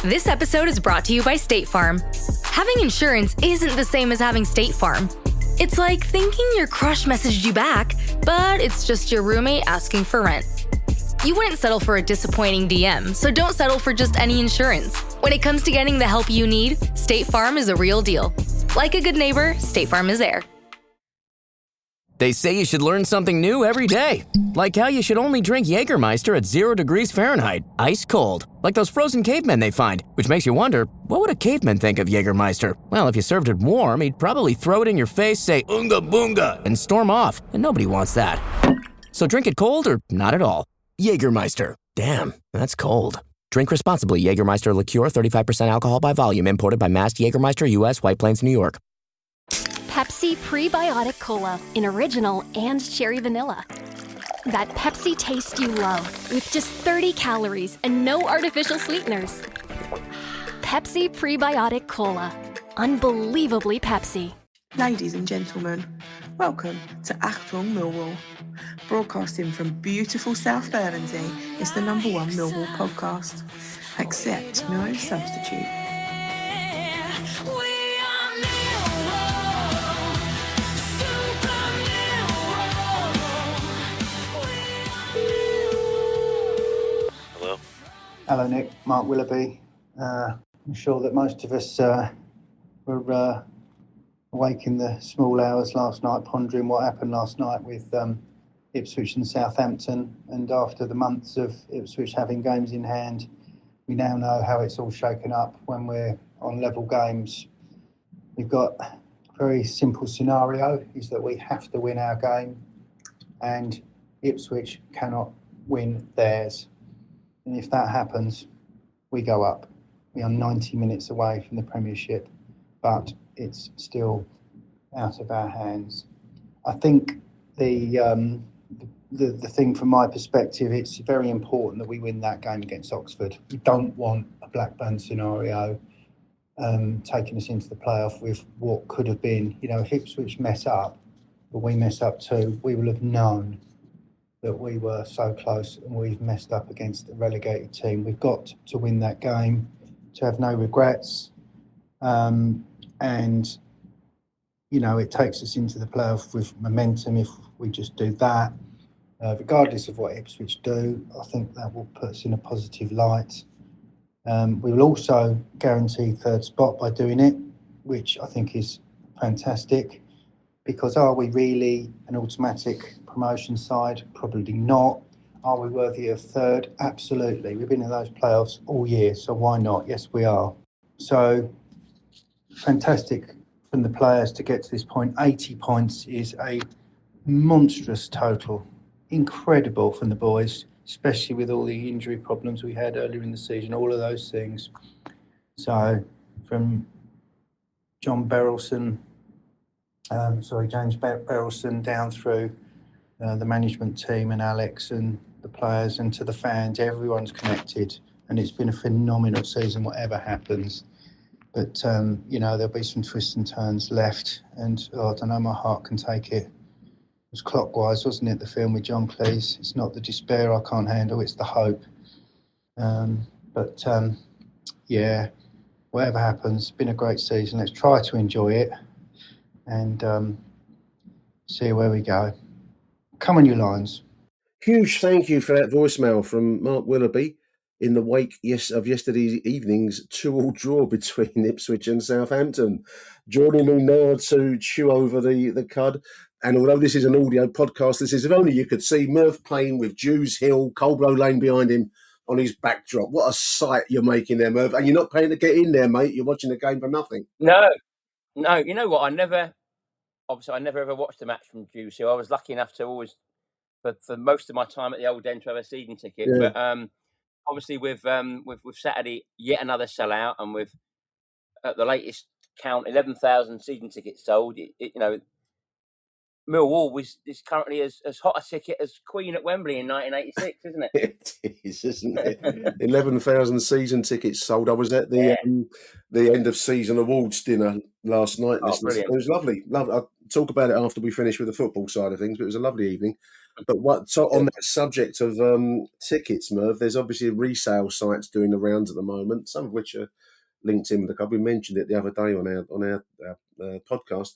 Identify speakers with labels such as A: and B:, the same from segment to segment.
A: This episode is brought to you by State Farm. Having insurance isn't the same as having State Farm. It's like thinking your crush messaged you back, but it's just your roommate asking for rent. You wouldn't settle for a disappointing DM, so don't settle for just any insurance. When it comes to getting the help you need, State Farm is a real deal. Like a good neighbor, State Farm is there.
B: They say you should learn something new every day. Like how you should only drink Jägermeister at 0 degrees Fahrenheit, ice cold. Like those frozen cavemen they find, which makes you wonder, what would a caveman think of Jägermeister? Well, if you served it warm, he'd probably throw it in your face, say, "Unga boonga," and storm off. And nobody wants that. So drink it cold or not at all. Jägermeister. Damn, that's cold. Drink responsibly. Jägermeister liqueur, 35% alcohol by volume, imported by Mast Jägermeister, U.S., White Plains, New York.
C: Pepsi Prebiotic Cola in original and cherry vanilla. That Pepsi taste you love with just 30 calories and no artificial sweeteners. Pepsi Prebiotic Cola. Unbelievably Pepsi.
D: Ladies and gentlemen, welcome to Achtung Millwall. Broadcasting from beautiful South Bermondsey, it's the #1 Millwall podcast. Accept no substitute.
E: Hello, Nick. Mark Willoughby. I'm sure that most of us were awake in the small hours last night, pondering what happened last night with Ipswich and Southampton. And after the months of Ipswich having games in hand, we now know how it's all shaken up when we're on level games. We've got a very simple scenario, is that we have to win our game, and Ipswich cannot win theirs. And if that happens, we go up. We are 90 minutes away from the Premiership, but it's still out of our hands. I think the thing from my perspective, it's very important that we win that game against Oxford. We don't want a Blackburn scenario taking us into the playoff with what could have been, if Ipswich mess up, but we mess up too, we will have known that we were so close and we've messed up against a relegated team. We've got to win that game to have no regrets. And, it takes us into the playoff with momentum if we just do that. Regardless of what Ipswich do, I think that will put us in a positive light. We will also guarantee third spot by doing it, which I think is fantastic. Because are we really an automatic promotion side? Probably not. Are we worthy of third? Absolutely. We've been in those playoffs all year, so why not? Yes, we are. So fantastic from the players to get to this point. 80 points is a monstrous total. Incredible from the boys, especially with all the injury problems we had earlier in the season, all of those things. So from James Berylson down through the management team and Alex and the players and to the fans, everyone's connected, and it's been a phenomenal season whatever happens. But there'll be some twists and turns left, and I don't know, my heart can take it. It was Clockwise, wasn't it, the film with John Cleese? It's not the despair I can't handle, it's the hope. Whatever happens, it's been a great season. Let's try to enjoy it and see where we go. Come on, you Lions.
F: Huge thank you for that voicemail from Mark Willoughby in the wake of yesterday evening's 2-2 draw between Ipswich and Southampton. Joining me now to chew over the cud. And although this is an audio podcast, this is, if only you could see Merv Payne with Jews Hill, Coldblow Lane behind him on his backdrop. What a sight you're making there, Merv. And you're not paying to get in there, mate. You're watching the game for nothing.
G: No. You know what? I never ever watched a match from Jews Hill. I was lucky enough to always, for most of my time at the Old End, to have a season ticket. Yeah. But obviously with Saturday, yet another sellout, and with at the latest count, 11,000 season tickets sold. Millwall is currently as hot a ticket as Queen at Wembley in 1986, isn't it?
F: It is, isn't it? 11,000 season tickets sold. I was at the end of season awards dinner last night.
G: Oh, brilliant.
F: It was lovely. I'll talk about it after we finish with the football side of things, but it was a lovely evening. But on that subject of tickets, Merv, there's obviously resale sites doing the rounds at the moment, some of which are linked in with the club. We mentioned it the other day on our podcast,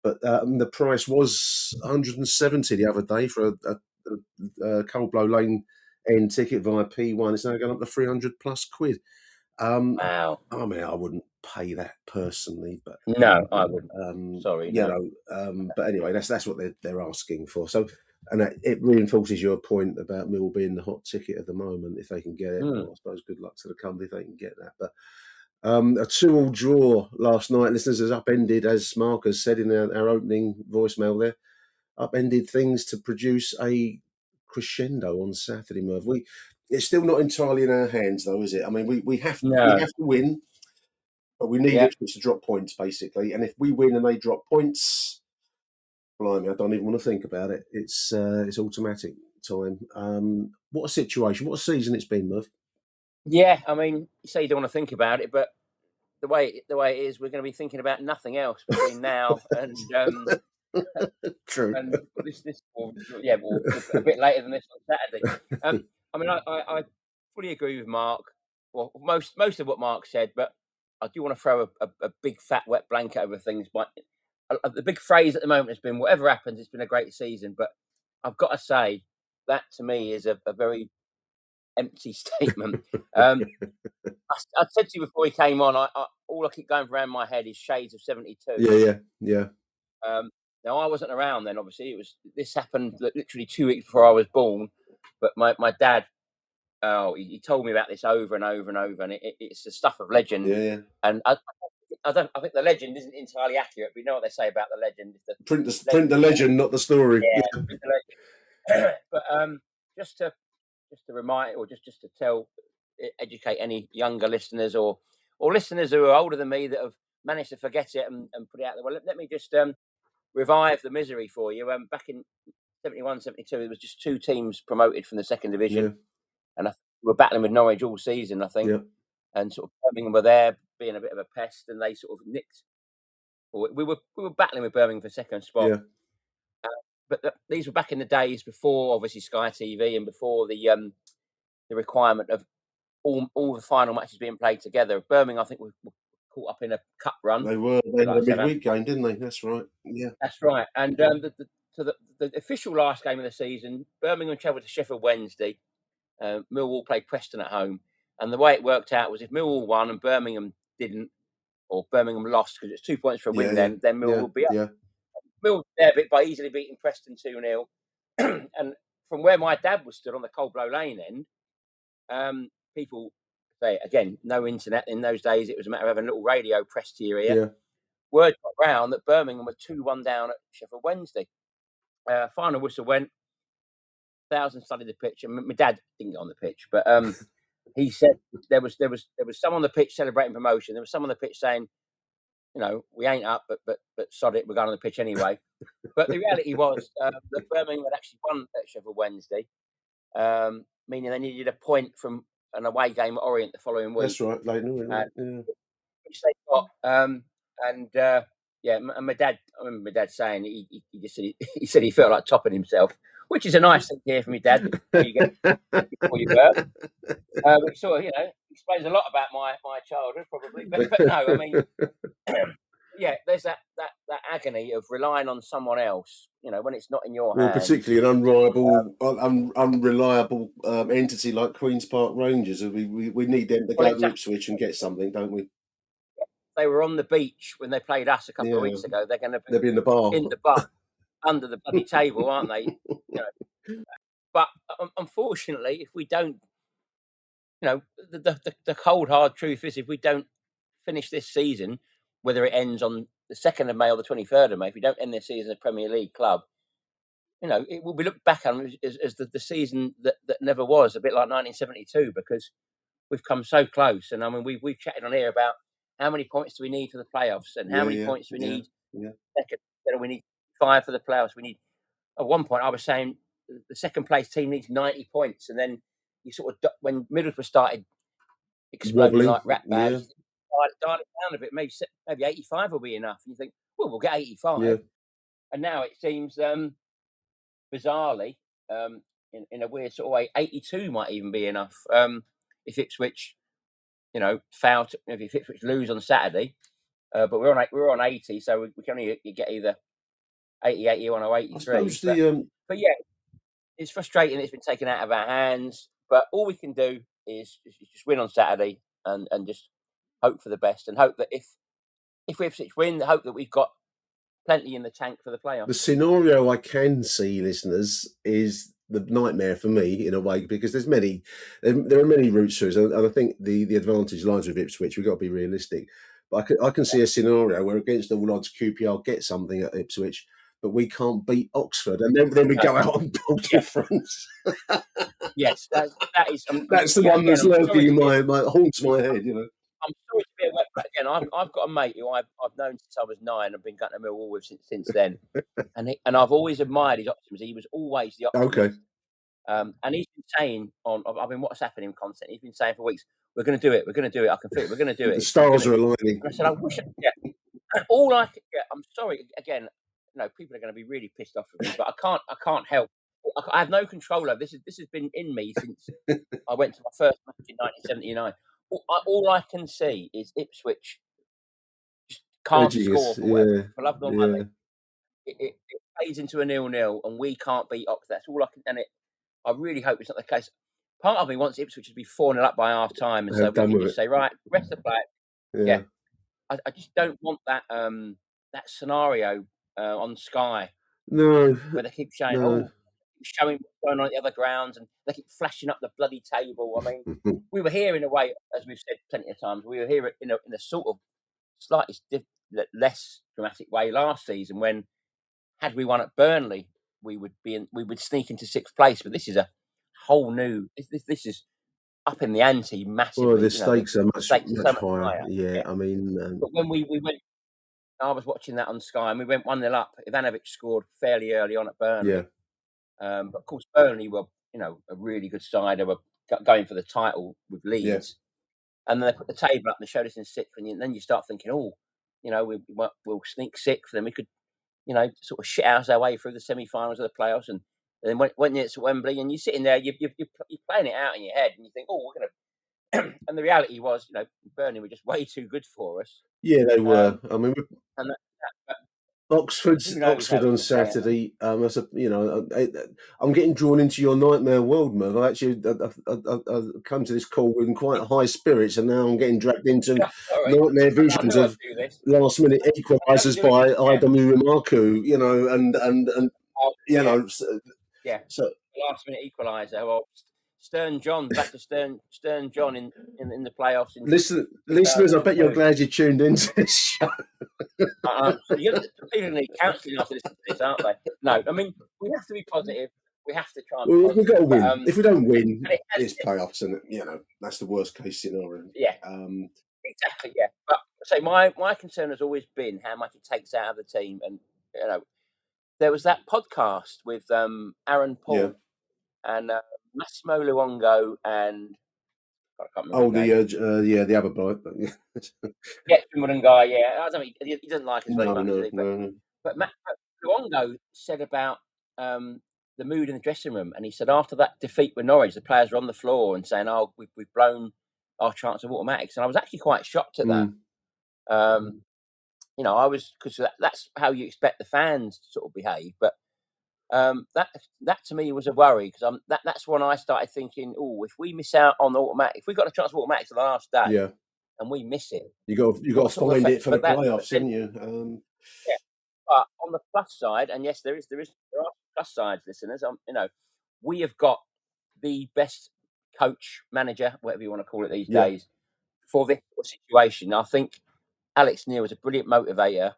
F: but the price was 170 the other day for a Coldblow Lane end ticket via P1. It's now going up to 300 plus quid.
G: Wow.
F: I mean, I wouldn't pay that personally, but
G: no, I wouldn't. Sorry, no.
F: But anyway, that's what they're asking for. So, and it reinforces your point about Mill being the hot ticket at the moment. If they can get it, well, I suppose good luck to the company if they can get that. But a 2-2 draw last night, listeners, has upended, as Mark has said in our opening voicemail there, upended things to produce a crescendo on Saturday, Merv. It's still not entirely in our hands, though, is it? I mean, we have to win, but we need Ipswich to drop points, basically. And if we win and they drop points, blimey, I don't even want to think about it. It's automatic time. What a situation! What a season it's been, Merv.
G: Yeah, I mean, you say you don't want to think about it, but the way it is, we're going to be thinking about nothing else between now and
F: True.
G: And this or a bit later than this on Saturday. I mean, I fully agree with Mark. Well, most of what Mark said, but I do want to throw a big fat wet blanket over things. But the big phrase at the moment has been, whatever happens, it's been a great season. But I've got to say that to me is a very empty statement. I said to you before he came on, all I keep going around my head is shades of 72.
F: Yeah.
G: Now, I wasn't around then, obviously. This happened literally 2 weeks before I was born. But my dad, he told me about this over and over and over, and it's the stuff of legend.
F: Yeah.
G: And I think the legend isn't entirely accurate, but you know what they say about the legend.
F: Print the legend, not the story.
G: Yeah, print the legend. But just to remind, or just to educate any younger listeners or listeners who are older than me that have managed to forget it and put it out there. Well, let me just revive the misery for you. Back in 71, 72, there was just 2 teams promoted from the second division, and we were battling with Norwich all season, I think. And sort of Birmingham were there, being a bit of a pest, and they sort of nicked. Or we were battling with Birmingham for second spot. But these were back in the days before, obviously, Sky TV and before the requirement of all the final matches being played together. Birmingham, I think, were caught up in a cup run.
F: They were in the midweek game, didn't they? That's right. Yeah,
G: that's right. And the official last game of the season, Birmingham travelled to Sheffield Wednesday. Millwall played Preston at home, and the way it worked out was if Millwall won and Birmingham didn't, or Birmingham lost because it's 2 points for a win, then Millwall would be up.
F: Yeah.
G: Millwall there a bit by easily beating Preston 2-0. And from where my dad was stood on the Coldblow Lane end, people say, again, no internet in those days. It was a matter of having a little radio pressed to your ear.
F: Yeah.
G: Word got round that Birmingham were 2-1 down at Sheffield Wednesday. Final whistle went. 1,000 studied the pitch, and my dad didn't get on the pitch, but he said there was some on the pitch celebrating promotion. There was some on the pitch saying, we ain't up, but sod it, we're going on the pitch anyway. But the reality was that Birmingham had actually won at Sheffield Wednesday, meaning they needed a point from an away game at Orient the following week.
F: That's right,
G: which they got. And my dad, I remember my dad saying he just said he felt like topping himself, which is a nice thing to hear from your dad before you birth. Which sort of, explains a lot about my childhood, probably. But no, I mean, there's that agony of relying on someone else, when it's not in your hands.
F: Particularly an unreliable entity like Queen's Park Rangers. We need them to go to Ipswich and get something, don't we?
G: They were on the beach when they played us a couple of weeks ago.
F: They'll be in the bar.
G: Under the bloody table, aren't they? But unfortunately, if we don't, the cold hard truth is, if we don't finish this season, whether it ends on the 2nd of May or the 23rd of May, if we don't end this season as a Premier League club, it will be looked back on as the season that never was, a bit like 1972, because we've come so close. And I mean, we've chatted on here about how many points do we need for the playoffs, and how many points do we need second. We need 5 for the playoffs. We need. At one point, I was saying the second place team needs 90 points, and then you sort of, when Middlesbrough started exploding like rat bags, dial it down a bit. Maybe 85 will be enough. And you think, well, we'll get 85. And now it seems bizarrely in a weird sort of way, 82 might even be enough. If Ipswich, if Ipswich lose on Saturday, but we're on 80, so we can only get either 80, 81 or 83. But yeah, it's frustrating. It's been taken out of our hands, but all we can do is just win on Saturday and just hope for the best, and hope that if Ipswich win, hope that we've got plenty in the tank for the playoffs.
F: The scenario I can see, listeners, is the nightmare for me in a way, because there are many routes through, and I think the advantage lies with Ipswich. We've got to be realistic, but I can see a scenario where against all odds QPR get something at Ipswich, but we can't beat Oxford, and then we go out on goal difference.
G: Yes, that is.
F: That's the one that's lurking in my haunts my head.
G: I'm sorry to be a wet, but again, I've got a mate who I've known since I was 9. I've been going to Millwall with since then, and I've always admired his optimism. He was always the optimist. Okay. And he's been saying I've been WhatsApping him constantly. He's been saying for weeks, "We're going to do it. We're going to do it. I can feel it. We're going to do it."
F: The stars are aligning.
G: And I said, "I wish." Yeah. And all I could get. I'm sorry. Again, people are going to be really pissed off with me, but I can't help. I have no control over this. This has been in me since I went to my first match in 1979. All I can see is Ipswich just can't score for whatever. For love nor money. It plays into a 0-0, and we can't beat Oxford. That's all I can. And I really hope it's not the case. Part of me wants Ipswich to be 4-0 up by half time, and so we can just say, right, rest the play. Yeah. I just don't want that scenario on Sky.
F: No.
G: Where they keep showing showing what's going on at the other grounds, and they keep flashing up the bloody table. I mean, we were here in a way, as we've said plenty of times, we were here in a sort of slightly less dramatic way last season, when had we won at Burnley, we would sneak into 6th place. But this is a whole new. This is up in the ante massively.
F: Well, the stakes are much higher. Yeah, I mean,
G: but when we went, I was watching that on Sky, and we went 1-0 up. Ivanovic scored fairly early on at Burnley. Yeah. But of course, Burnley were, a really good side. They were going for the title with Leeds, and then they put the table up and they showed us in 6th, and then you start thinking, we'll sneak 6th, then we could, sort of shit our way through the semi-finals of the playoffs, and then when it's at Wembley, and you're sitting there, you're playing it out in your head, and you think, we're going to. And the reality was, Burnley were just way too good for us.
F: Yeah, they were. I mean, Oxford on Saturday. I'm getting drawn into your nightmare world, Merv. I've come to this call in quite high spirits, and now I'm getting dragged into nightmare visions of last-minute equalisers by Adamu Umaku.
G: So last-minute equaliser. Well, Stern John, back to Stern John in the playoffs.
F: Listeners, I bet you're glad you tuned into this show.
G: People need counselling after listening to this, aren't they? No, I mean, we have to be positive. We have to try and be positive.
F: We've got to win. If we don't win, it's playoffs, and that's the worst case scenario.
G: Yeah, exactly. Yeah, but say my concern has always been how much it takes out of the team, and there was that podcast with Aaron Paul and Massimo Luongo and I can't remember.
F: The other bloke.
G: Wimbledon guy. Yeah, I don't mean, he doesn't like us very much. No. But Luongo said about the mood in the dressing room, and he said after that defeat with Norwich, the players were on the floor and saying, we've blown our chance of automatics," and I was actually quite shocked at that. I was, because that's how you expect the fans to sort of behave, but. That to me was a worry, because that's when I started thinking, if we miss out on automatic, if we got a chance of automatics on the last day, and we miss it,
F: you got to find it for the playoffs, didn't you?
G: Yeah, but on the plus side, and yes, there are plus sides, listeners. We have got the best coach, manager, whatever you want to call it these days, for this situation. I think Alex Neil is a brilliant motivator.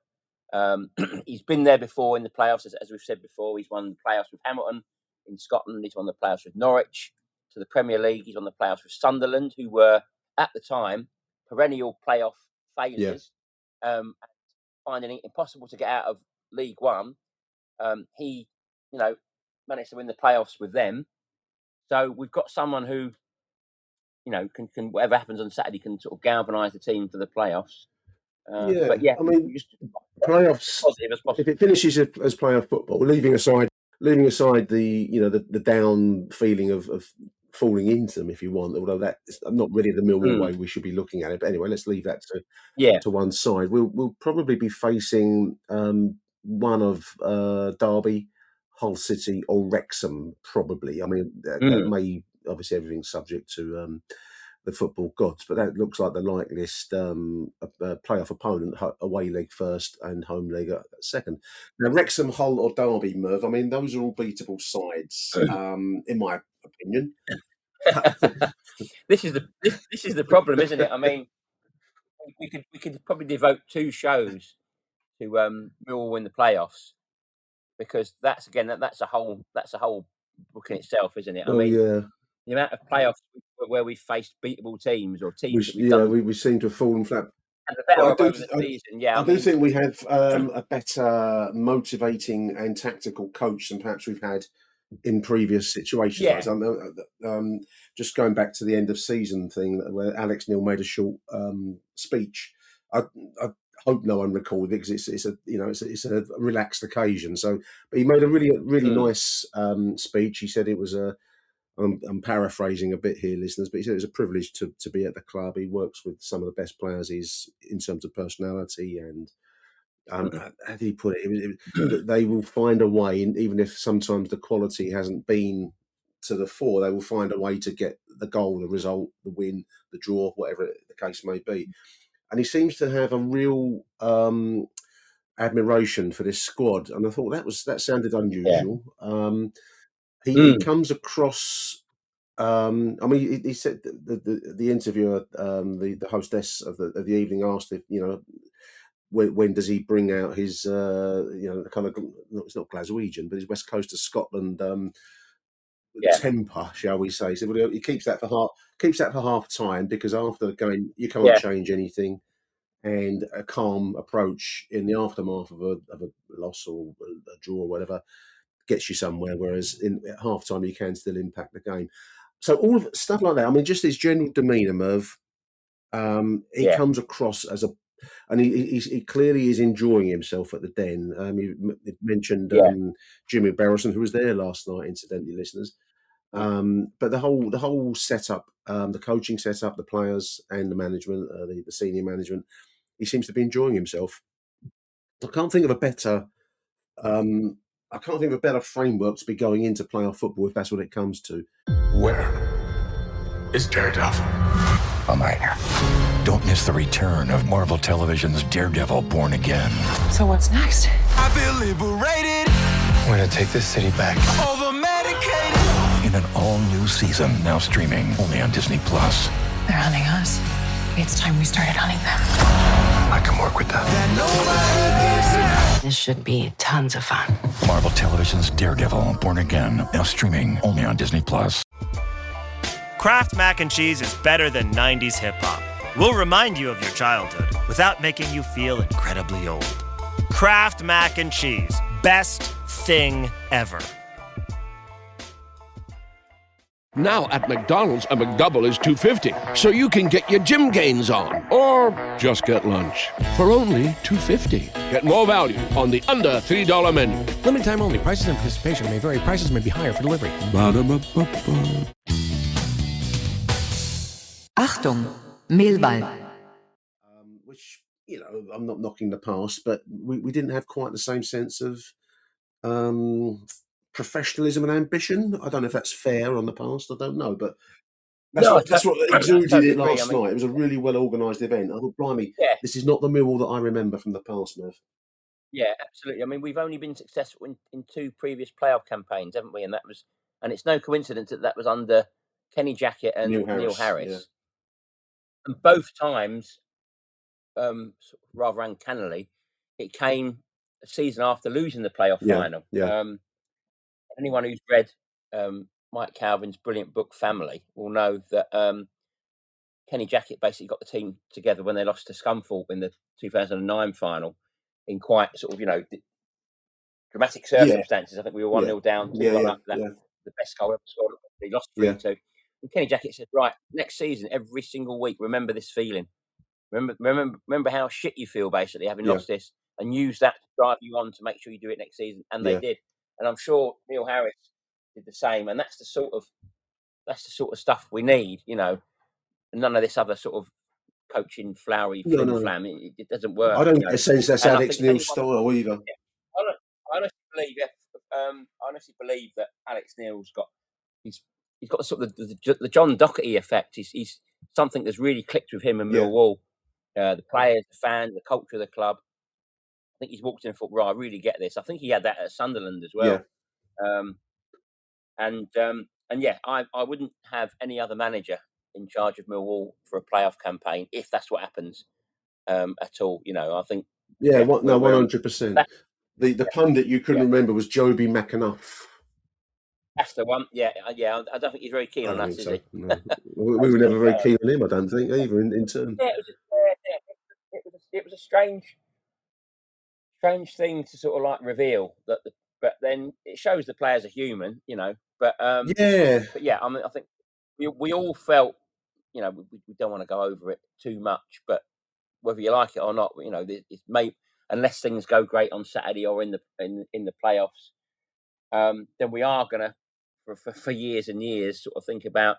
G: He's been there before in the playoffs, as we've said before. He's won the playoffs with Hamilton in Scotland. He's won the playoffs with Norwich to the Premier League. He's won the playoffs with Sunderland, who were at the time perennial playoff failures, finding it impossible to get out of League One. He, managed to win the playoffs with them. So we've got someone who, can whatever happens on Saturday can sort of galvanise the team for the playoffs.
F: But I mean, playoffs. If it finishes as playoff football, leaving aside leaving aside the down feeling of falling into them, if you want, although that's not really the Millwall way we should be looking at it. But anyway, let's leave that to one side. We'll probably be facing one of Derby, Hull City, or Wrexham. Probably. I mean, that may, obviously everything's subject to the football gods, but that looks like the likeliest playoff opponent, away leg first and home leg second. Now, Wrexham, Hull, or Derby, Merv, I mean, those are all beatable sides, in my opinion.
G: This is the problem, isn't it? I mean, we could probably devote 2 shows to Millwall win the playoffs, because that's a whole book in itself, isn't it? I mean, the amount of playoffs where we faced beatable teams or teams
F: we seem to have fallen flat.
G: And the better over the season, I
F: do think we have a better motivating and tactical coach than perhaps we've had in previous situations. Just going back to the end of season thing where Alex Neil made a short speech. I hope no one recorded it because it's a relaxed occasion. So, but he made a really nice speech. He said it was I'm paraphrasing a bit here, listeners, but he said it was a privilege to be at the club. He works with some of the best players in terms of personality and how did he put it? That they will find a way, even if sometimes the quality hasn't been to the fore, they will find a way to get the goal, the result, the win, the draw, whatever the case may be. And he seems to have a real admiration for this squad. And I thought that sounded unusual. He comes across. I mean, he said the interviewer, the hostess of the evening, asked if when does he bring out his the kind of, it's not Glaswegian, but his West Coast of Scotland temper, shall we say? So he keeps that for half time, because after the game you can't change anything, and a calm approach in the aftermath of a loss or a draw or whatever gets you somewhere, whereas at half time you can still impact the game. So all of stuff like that. I mean, just his general demeanour, Merv. He comes across as and he clearly is enjoying himself at the Den. You mentioned Jimmy Barrison, who was there last night, incidentally, listeners. But the whole setup, the coaching setup, the players and the management, the senior management, he seems to be enjoying himself. I can't think of a better framework to be going into playoff football if that's what it comes to.
H: Where is Daredevil? I'm right here. Don't miss the return of Marvel Television's Daredevil Born Again.
I: So what's next?
J: I feel liberated.
H: We're gonna take this city back.
J: Over-medicated.
H: In an all-new season, now streaming only on Disney+.
I: They're hunting us. It's time we started hunting them.
H: I can work with that.
I: This should be tons of fun.
H: Marvel Television's Daredevil Born Again, now streaming only on Disney+.
K: Kraft Mac and Cheese is better than 90s hip-hop. We'll remind you of your childhood without making you feel incredibly old. Kraft Mac and Cheese. Best thing ever.
L: Now at McDonald's, a McDouble is $2.50, so you can get your gym gains on, or just get lunch for only $2.50. Get more value on the under $3 menu.
M: Limited time only. Prices and participation may vary. Prices may be higher for delivery.
L: Ba-da-ba-ba-ba.
N: Achtung, Millwall.
F: Which, I'm not knocking the past, but we didn't have quite the same sense of professionalism and ambition. I don't know if that's fair on the past. I don't know, but that's what exuded it last night. It was a really well organised event. I thought, blimey, this is not the Millwall that I remember from the past, Merv.
G: Yeah, absolutely. I mean, we've only been successful in 2 previous playoff campaigns, haven't we? And it's no coincidence that was under Kenny Jackett and Neil Harris. Yeah. And both times, rather uncannily, it came a season after losing the playoff final.
F: Yeah.
G: Anyone who's read Mike Calvin's brilliant book Family will know that Kenny Jackett basically got the team together when they lost to Scunthorpe in the 2009 final in quite sort of, dramatic circumstances. I think we were 1-0 down. The best goal ever scored. They lost 3-2. And Kenny Jackett said, right, next season, every single week, remember this feeling. Remember how shit you feel, basically, having lost this, and use that to drive you on to make sure you do it next season. And they did. and I'm sure Neil Harris did the same. And that's the sort of stuff we need, none of this other sort of coaching flowery flim flam. It doesn't work.
F: I don't get a sense that's Alex Neil's style either.
G: Yeah, I honestly believe that Alex Neil's got he's got sort of the John Doherty effect. He's something that's really clicked with him and Millwall, the players, the fans, the culture of the club. I think he's walked in and thought, right, I really get this. I think he had that at Sunderland as well. And yeah, I wouldn't have any other manager in charge of Millwall for a playoff campaign if that's what happens at all. I think.
F: Yeah, 100%. The pundit you couldn't remember was Joby McAnuff.
G: That's the one. Yeah. I don't think he's very keen on us, is he?
F: No. We were never very keen on him, I don't think, either, in turn.
G: Yeah, it was a strange thing to sort of like reveal that. But then it shows the players are human, But yeah, I mean, I think we all felt, we don't want to go over it too much, but whether you like it or not, it's unless things go great on Saturday or in the playoffs, then we are gonna for years and years sort of think about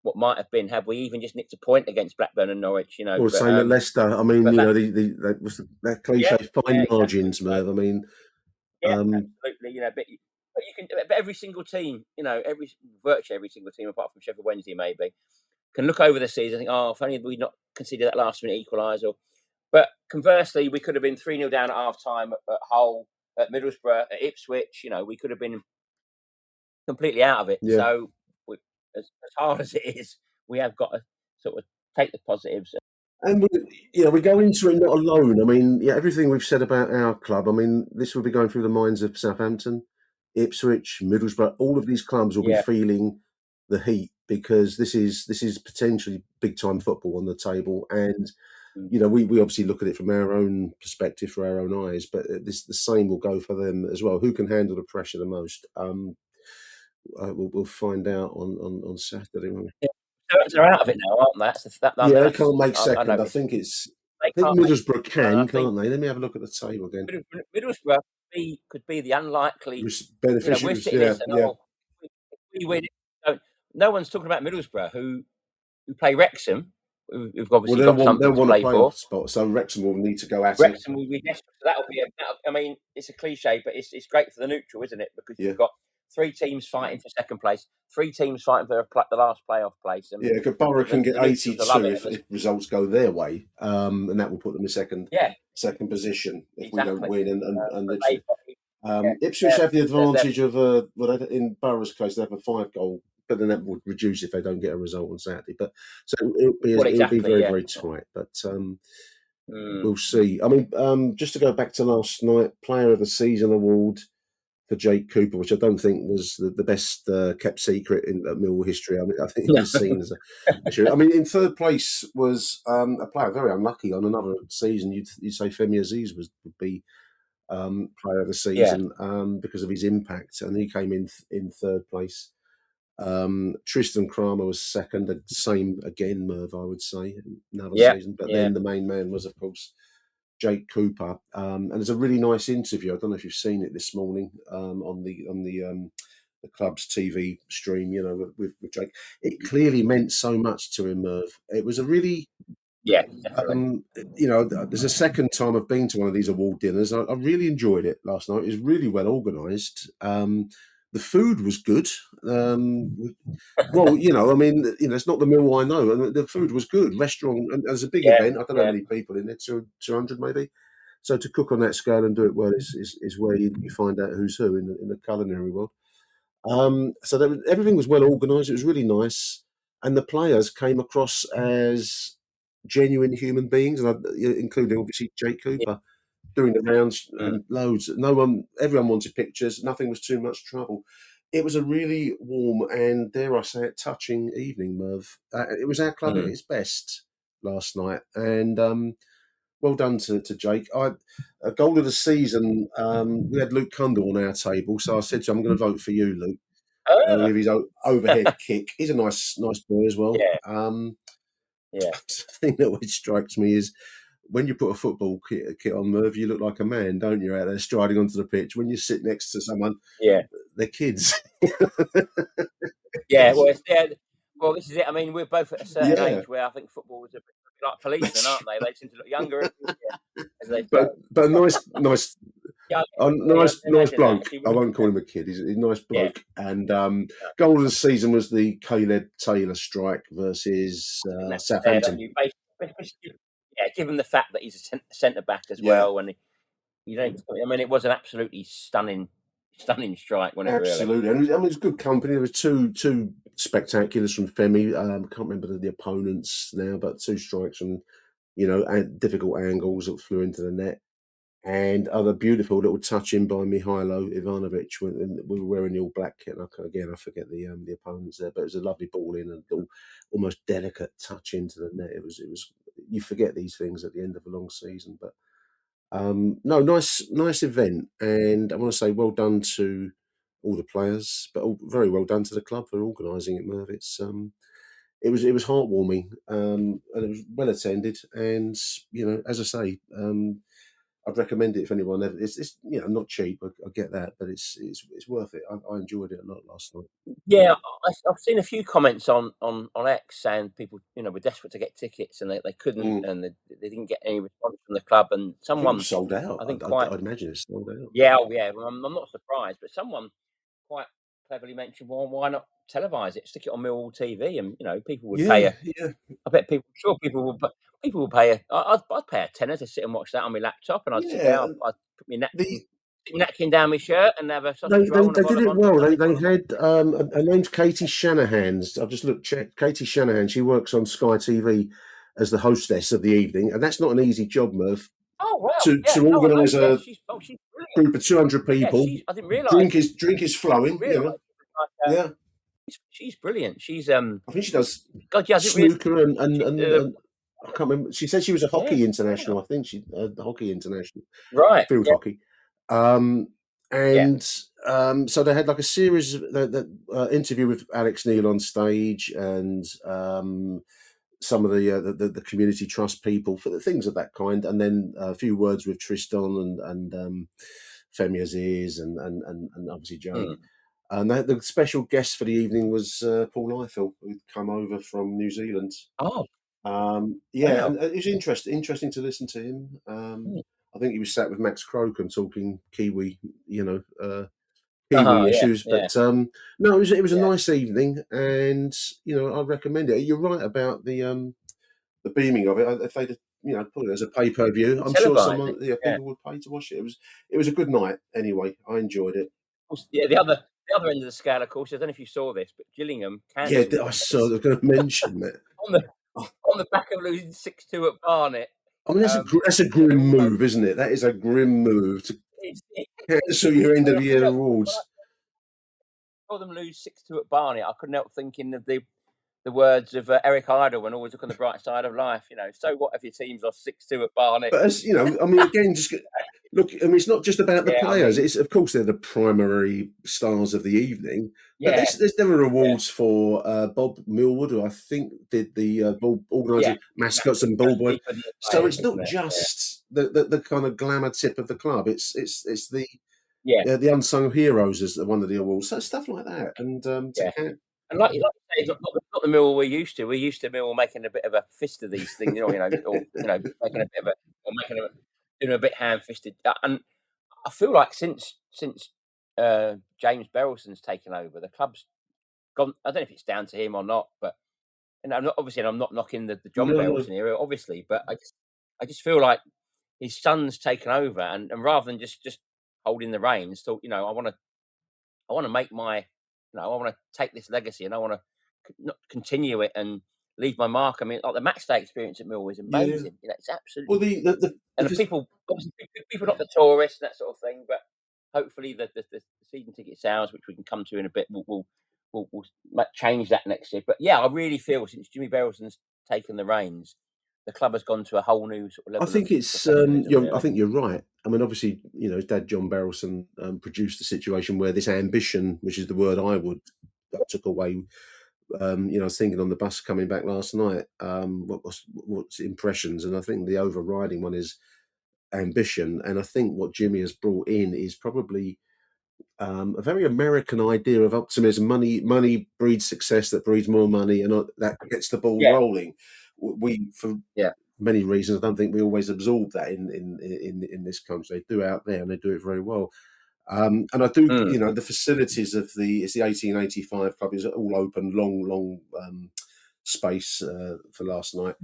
G: what might have been had we even just nicked a point against Blackburn and Norwich,
F: Or same at Leicester. I mean, that cliche fine margins, Merv. I mean,
G: absolutely. But you can. But every single team, virtually every single team, apart from Sheffield Wednesday, maybe, can look over the season and think, oh, if only we'd not conceded that last minute equaliser. But conversely, we could have been 3-0 down at half time at Hull, at Middlesbrough, at Ipswich. We could have been completely out of it.
F: Yeah.
G: So, as hard as it is, we have got to sort of take the positives.
F: And we go into it not alone. I mean, everything we've said about our club. I mean, this will be going through the minds of Southampton, Ipswich, Middlesbrough. All of these clubs will be feeling the heat because this is potentially big time football on the table. And we obviously look at it from our own perspective, through our own eyes. But the same will go for them as well. Who can handle the pressure the most? We'll find out on Saturday.
G: They're out of it now, aren't they?
F: They can't make second. I think Middlesbrough can't they? Let me have a look at the table again.
G: Middlesbrough could be the unlikely
F: beneficiaries.
G: We're sitting there saying, we win it. No one's talking about Middlesbrough, who play Wrexham, who've obviously got something to play for.
F: Spot, so Wrexham will need to go at
G: Wrexham will be desperate. So that'll be I mean, it's a cliche, but it's great for the neutral, isn't it? Because you've got 3 teams fighting for second place, 3 teams fighting for the last playoff place.
F: Because Borough can get 82 if results go their way, and that will put them in second position if we don't win. And Ipswich have the advantage of in Borough's case they have a 5-goal, but then that would reduce if they don't get a result on Saturday. But so it'll be very very tight. But we'll see. I mean, just to go back to last night, Player of the Season award for Jake Cooper, which I don't think was the best kept secret in Millwall history. I mean, I think it was seen as a I mean, in third place was a player very unlucky on another season. You'd say Femi Aziz would be Player of the Season because of his impact, and he came in third place. Tristan Kramer was second, the same again, Merv, I would say, another season. But then the main man was, of course, Jake Cooper, and there's a really nice interview. I don't know if you've seen it this morning on the club's TV stream. With Jake, it clearly meant so much to him, Merv. It was a really, there's a second time I've been to one of these award dinners. I really enjoyed it last night. It was really well organised. The food was good. I mean, it's not the Millwall I know. And the food was good. Restaurant, and there's a big event. I don't know how many people in there, 200 maybe. So to cook on that scale and do it well is where you find out who's who in the culinary world. So everything was well organised. It was really nice. And the players came across as genuine human beings, and including obviously Jake Cooper. Doing the rounds and loads. Everyone wanted pictures. Nothing was too much trouble. It was a really warm and, dare I say it, touching evening, Merv. It was our club at its best last night. And well done to Jake. A goal of the season, we had Luke Cundall on our table. So I said to him, I'm going to vote for you, Luke. With his overhead kick. He's a nice boy as well. The thing that which strikes me is when you put a football kit on, Merv, you look like a man, don't you? Out there striding onto the pitch. When you sit next to someone, they're kids.
G: Yeah, well, this is it. I mean, we're both at a certain age where I think football is a bit like policemen, aren't they? They seem to look younger as they go.
F: But nice bloke.
G: Actually,
F: I won't call him a kid. He's a nice bloke. And goal of the season was the Caleb Taylor strike versus Southampton.
G: Given the fact that he's a centre back as well, and I mean, it was an absolutely stunning strike, wasn't it?
F: Absolutely,
G: really?
F: And I mean, it's good company. There was two spectaculars from Femi. I can't remember the opponents now, but two strikes from at difficult angles that flew into the net, and other beautiful little touch in by Mihailo Ivanovic when we were wearing the all black kit. Again, I forget the opponents there, but it was a lovely ball in and almost delicate touch into the net. It was. You forget these things at the end of a long season, but. No, nice event, and I want to say well done to all the players, but very well done to the club for organising it, Merv. It was heartwarming, and it was well attended, and as I say, I'd recommend it if anyone. It's not cheap, I get that, but it's worth it. I enjoyed it a lot last night.
G: Yeah, I've seen a few comments on X saying people were desperate to get tickets and they couldn't, and they didn't get any response from the club. And someone
F: sold out.
G: I think
F: I'd imagine it's sold out.
G: Yeah, well, I'm not surprised, but someone quite cleverly mentioned, well, why not televise it, stick it on Millwall TV, and people would pay I bet people will pay I'd pay a tenner to sit and watch that on my laptop, and I'd sit down, I'd put my napkin down my shirt and have a sausage roll.
F: They did it well. They had her name's Katie Shanahan. I've just checked. Katie Shanahan. She works on Sky TV as the hostess of the evening, and that's not an easy job, Merv.
G: Oh wow!
F: To organise a
G: she's
F: group of 200 people.
G: Yeah, I didn't realise.
F: Drink is flowing.
G: She's brilliant. She's
F: I think she does snooker and I can't remember. She said she was a hockey international. I think she the hockey international.
G: Right.
F: Field hockey. So they had like a series that interview with Alex Neil on stage and some of the community trust people for the things of that kind, and then a few words with Tristan and Femi Aziz and obviously Joe. And the special guest for the evening was Paul Eiffel, who'd come over from New Zealand.
G: Oh,
F: and it was interesting to listen to him. I think he was sat with Max Crocombe talking Kiwi, Kiwi issues.
G: Yeah.
F: But no, it was a nice evening, and I'd recommend it. You're right about the beaming of it. If they'd put it as a pay-per-view, I'm sure people would pay to watch it. It was a good night anyway. I enjoyed it.
G: Yeah, the other end of the scale, of course. I don't know if you saw this, but Gillingham.
F: I saw. I was going to mention that
G: on the back of losing 6-2 at Barnet.
F: I mean, that's a grim move, isn't it? That is a grim move to cancel your end of year awards.
G: I saw them lose 6-2 at Barnet. I couldn't help thinking of the words of Eric Idle when always look on the bright side of life. So what if your team's lost 6-2 at Barnet?
F: But as I mean, again, just look. I mean, it's not just about the players. It's of course they're the primary stars of the evening. But there were awards for Bob Millwood, who I think did the organising mascots and ball boy. So it's not just the kind of glamour tip of the club. It's the unsung heroes as one of the awards. So stuff like that, and
G: And like you say, not the Millwall we're used to. We're used to Millwall making a bit of a fist of these things, making a bit of doing a bit ham-fisted. And I feel like since James Berylson's taken over, the club's gone. I don't know if it's down to him or not, but I'm not knocking the John Berylson era, obviously, but I just feel like his son's taken over, and rather than just holding the reins, thought I want to make my. I want to take this legacy and I want to continue it and leave my mark. I mean, like the match day experience at Millwall is amazing. It's absolutely.
F: Well,
G: the people, obviously, people not the tourists and that sort of thing, but hopefully the season ticket sales, which we can come to in a bit, will change that next year. But yeah, I really feel since Jimmy Berylson's taken the reins, the club has gone to a whole new sort of level.
F: I think I think you're right. I mean, obviously, his dad John Berylson produced a situation where this ambition, which is the word I took away, I was thinking on the bus coming back last night, what's impressions, and I think the overriding one is ambition. And I think what Jimmy has brought in is probably a very American idea of optimism. Money breeds success, that breeds more money, and that gets the ball rolling. We, for many reasons, I don't think we always absorb that in this country. They do out there, and they do it very well. And I do, the facilities of it's the 1885 club is all open, long space for last night.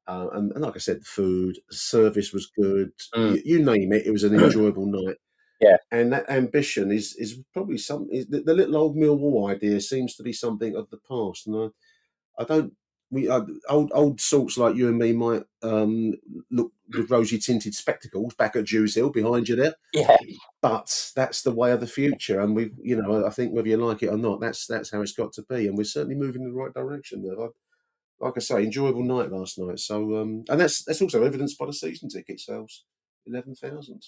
F: And like I said, the food, service was good. You name it, it was an enjoyable night.
G: Yeah,
F: and that ambition is probably something. The little old Millwall idea seems to be something of the past, and I don't. Old sorts like you and me might look with rosy tinted spectacles back at Jews Hill behind you there.
G: Yeah,
F: but that's the way of the future, and I think whether you like it or not, that's how it's got to be, and we're certainly moving in the right direction. Like I say, enjoyable night last night. So, and that's also evidenced by the season ticket sales, 11,000.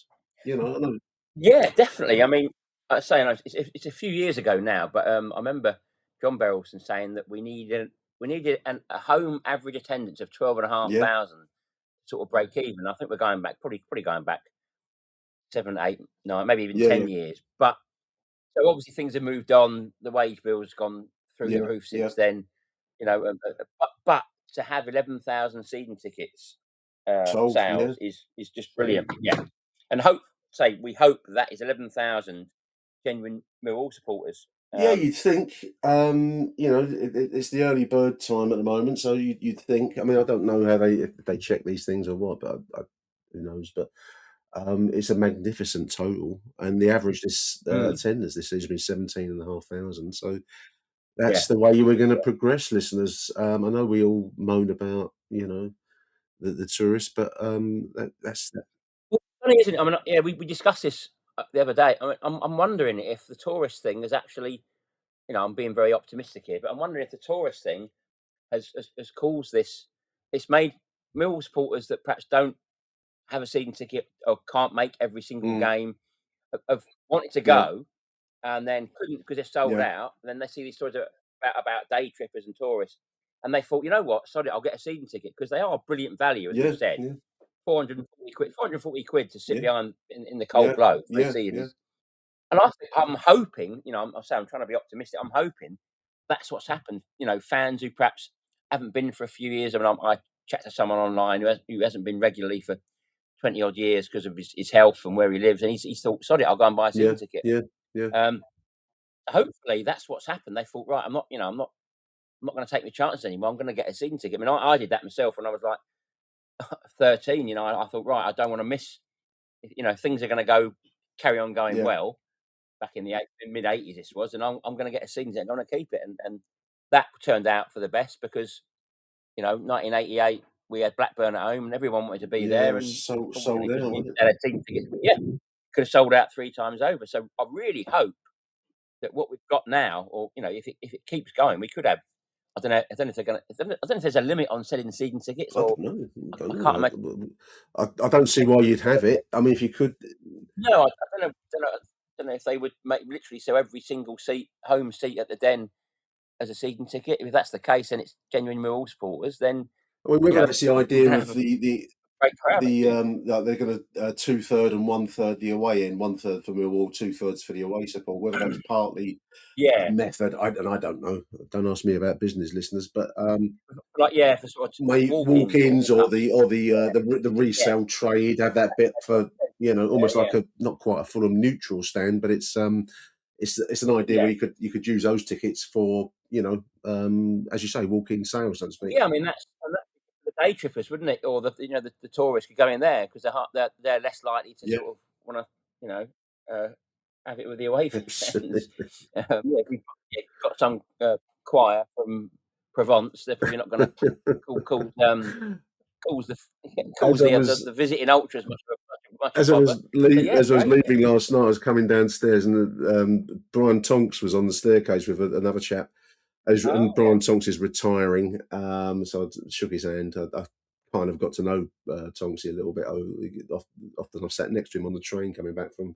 F: I know.
G: Yeah, definitely. I mean, I say it's a few years ago now, but I remember John Berylson saying that we needed a home average attendance of 12,500 to sort of break even. I think we're going back probably going back 7, 8, 9, maybe even 10 years. But so obviously things have moved on. The wage bill's gone through the roof since then. But to have 11,000 season tickets sales is just brilliant. Yeah, and we hope that is 11,000 genuine Millwall supporters.
F: You'd think. It's the early bird time at the moment, so you'd think. I mean, I don't know if they check these things or what, but who knows? But it's a magnificent total, and the average attendance this season has been 17,500. So that's the way you were going to progress, listeners. I know we all moan about the tourists, but that's.
G: Well, funny, isn't it? I mean, we discussed this the other day. I mean, I'm wondering if the tourist thing is actually, I'm being very optimistic here, but I'm wondering if the tourist thing has caused this. It's made Millwall supporters that perhaps don't have a season ticket or can't make every single game have wanted to go and then couldn't because they're sold out. And then they see these stories about day trippers and tourists, and they thought, you know what, sorry, I'll get a season ticket because they are brilliant value, as you said. 440 quid to sit behind in the cold blow for 3 seasons. And I'm hoping, I'm trying to be optimistic. I'm hoping that's what's happened. Fans who perhaps haven't been for a few years. I mean, I chat to someone online who hasn't been regularly for 20 odd years because of his health and where he lives, and he's thought, sorry, I'll go and buy a season ticket. Hopefully that's what's happened. They thought, right, I'm not going to take my chances anymore. I'm going to get a season ticket. I mean, I did that myself when I was like 13. I thought, right, I don't want to miss. If things are going to carry on going well. Back in the mid 80s, this was, and I'm going to get a season ticket. I'm going to keep it, and that turned out for the best because 1988 we had Blackburn at home and everyone wanted to be there, and
F: sold out.
G: Could have sold out 3 times over. So I really hope that what we've got now, or if it keeps going, we could have. I don't know if they're going to. I don't know if there's a limit on selling season tickets. Or
F: I can't imagine. I don't see why you'd have it. I mean, if you could.
G: No, I don't know if they would literally sell every single home seat at the Den as a season ticket. If that's the case, and it's genuine Millwall supporters, then
F: whether that's the idea of the they're going to 2/3 and 1/3 the away end, 1/3 for Millwall, 2/3 for the away support. Whether that's partly method, I don't know. Don't ask me about business, listeners. But
G: for sort of
F: walk-ins or the resale trade, have that bit for almost like a not quite a Fulham neutral stand, but it's an idea where you could use those tickets for as you say, walk-in sales, so to speak.
G: Yeah, I mean that's the day trippers, wouldn't it? Or the tourists could go in there because they're less likely to sort of want to have it with the away fans. If you've got some choir from Provence, they're probably not going to cause the visiting ultras much.
F: As I was leaving last night, I was coming downstairs, and Brian Tonks was on the staircase with another chap. And Brian Tonks is retiring, so I shook his hand. I kind of got to know Tonksy a little bit. Often I've sat next to him on the train coming back from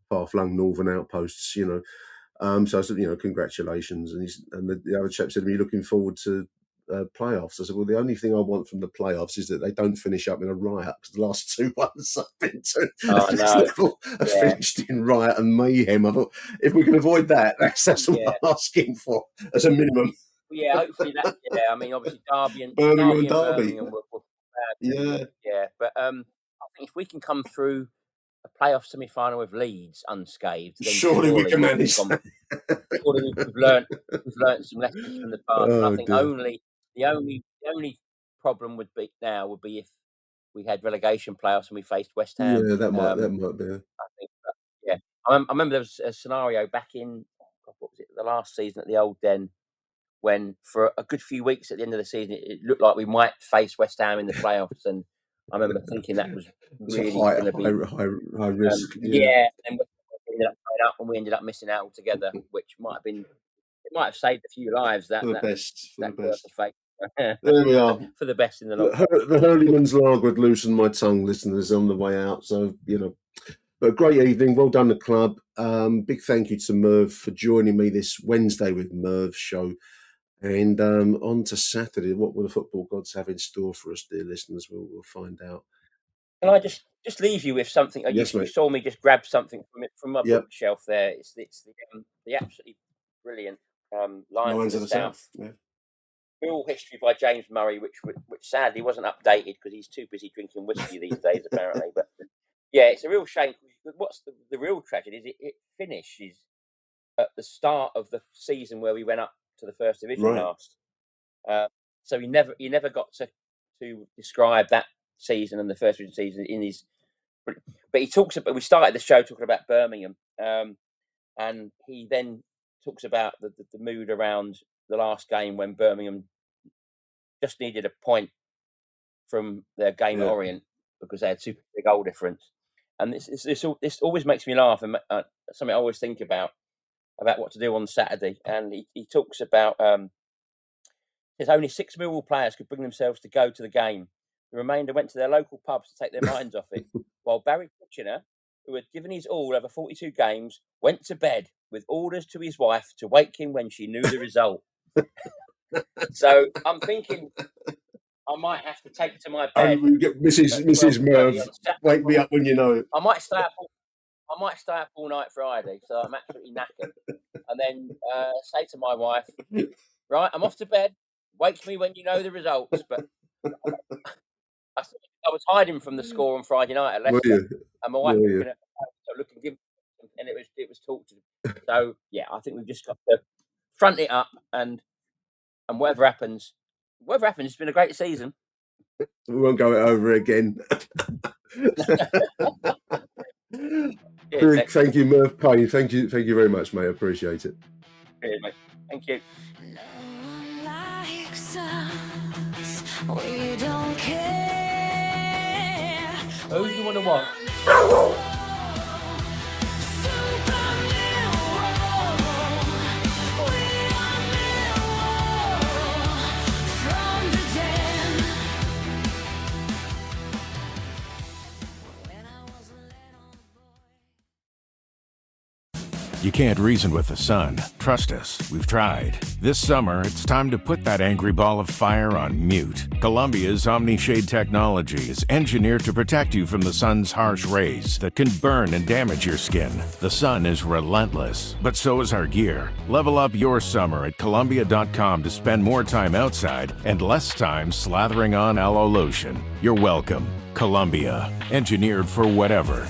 F: far-flung northern outposts, So I said, congratulations. And the other chap said to me, looking forward to playoffs. I said, well, the only thing I want from the playoffs is that they don't finish up in a riot, because the last 2 ones I've been to have finished in riot and mayhem. I thought, if we can avoid that, that's what I'm asking for as a minimum.
G: Yeah, hopefully that. Yeah, I mean, obviously Derby and
F: Birmingham.
G: Birmingham were but I think if we can come through a playoff semi-final with Leeds unscathed, then
F: surely we can manage.
G: Surely we've learnt some lessons from the past. And I think the only problem would be if we had relegation playoffs and we faced West Ham.
F: Yeah, that might be.
G: I think I remember there was a scenario back in what was it, the last season at the Old Den, when for a good few weeks at the end of the season it looked like we might face West Ham in the playoffs, and I remember thinking that was really going to be
F: high risk.
G: And we ended up playing up and we ended up missing out altogether, which might have saved a few lives. That
F: for the best.
G: There
F: we are.
G: For the best in the long run.
F: The Hurleyman's lager would loosen my tongue, listeners, on the way out. So, but a great evening. Well done, the club. Big thank you to Merv for joining me this Wednesday with Merv's show. And on to Saturday. What will the football gods have in store for us, dear listeners? We'll find out.
G: Can I just leave you with something?
F: Yes,
G: you saw me just grab something from my bookshelf there. It's the absolutely brilliant Lions of the South. Yeah. Real History by James Murray, which sadly wasn't updated because he's too busy drinking whiskey these days, apparently. But yeah, it's a real shame. What's the real tragedy is it finishes at the start of the season where we went up to the First Division last. So he never got to describe that season and the First Division season in his. But he talks about. We started the show talking about Birmingham, and he then talks about the mood around the last game when Birmingham just needed a point from their game at Orient because they had super big goal difference. And this always makes me laugh, and something I always think about what to do on Saturday. And he talks about there's only 6 Millwall players could bring themselves to go to the game. The remainder went to their local pubs to take their minds off it, while Barry Kitchener, who had given his all over 42 games, went to bed with orders to his wife to wake him when she knew the result. So I'm thinking I might have to take to my bed.
F: Mrs. Merv, wake me up when you know it.
G: I might stay up all night Friday, so I'm absolutely knackered. And then say to my wife, right, I'm off to bed. Wake me when you know the results. But I was hiding from the score on Friday night at Leicester, and my wife looking, and it was tortured. So yeah, I think we've just got to front it up, and whatever happens, it's been a great season.
F: We won't go it over again. Thank you, Merv Payne. Thank you very much, mate. I appreciate it.
G: Cheers, mate. Thank you.
J: We don't care.
G: Who do you want to watch?
H: You can't reason with the sun. Trust us, we've tried. This summer, it's time to put that angry ball of fire on mute. Columbia's Omni-Shade technology is engineered to protect you from the sun's harsh rays that can burn and damage your skin. The sun is relentless, but so is our gear. Level up your summer at Columbia.com to spend more time outside and less time slathering on aloe lotion. You're welcome. Columbia, engineered for whatever.